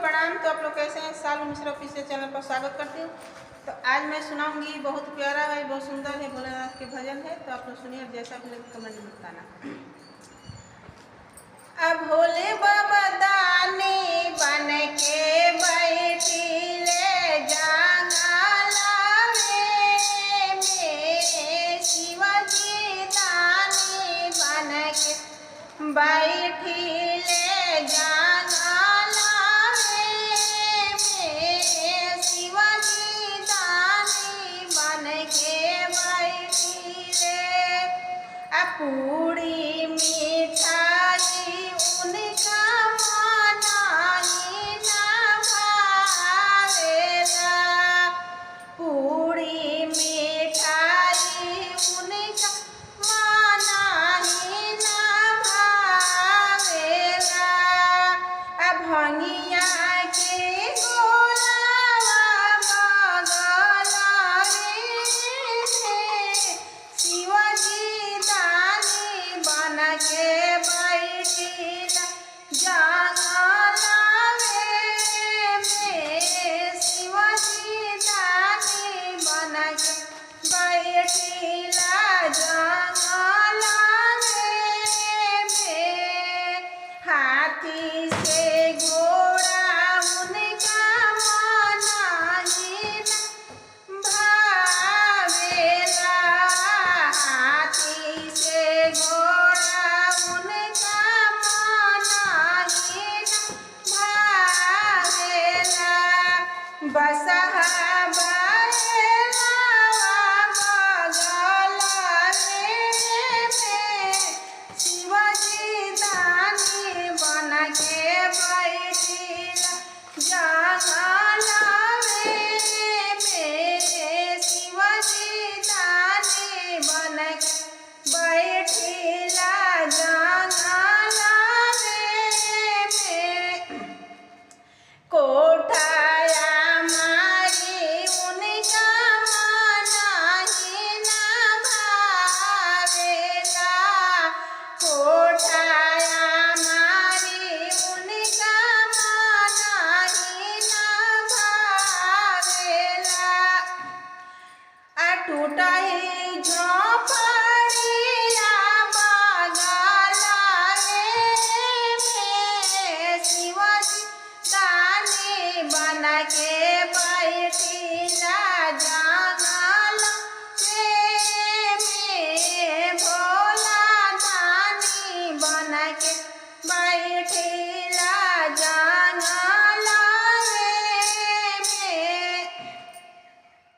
प्रणाम। तो आप लोग कैसे हैं? सालू मिश्रा ऑफिशियल चैनल पर स्वागत करती हूँ। तो आज मैं सुनाऊंगी, बहुत प्यारा है, बहुत सुंदर है, भोलेनाथ के भजन है। तो आप लोग सुनिए, जैसा भी लगे कमेंट में बताना। अब भोले बाबा दानी बन के बैठी ले जंगला में, शिवजी दानी बन के बैठी ले जंगला में, शिवजी दानी बन के बैठी ले। पूरी मिठाई उनका मनाई न भावेला, पूरी मिठाई उनका मनाई न भावेला। भंगिया के गोलावा बगला में, शिवजी दानी बन के बैठिला जंगला में, शिवजी दानी बन के बैठिला जंगला में। हाथी से घोड़ा उनका मनाही न भावेला, हाथी से घोड़ा उनका मनाही न भावेला। बसहा बैलवा बगला में, शिवजी दानी बन के बैठिला जंगला में, शिवजी दानी बन के बैठिला जंगला में। कोठाया मारी उनका मनाही न भावेला, कोठाया मारी उनका मनाही न भावेला। टूटही झोपड़िया बगला में, शिवजी दानी बन के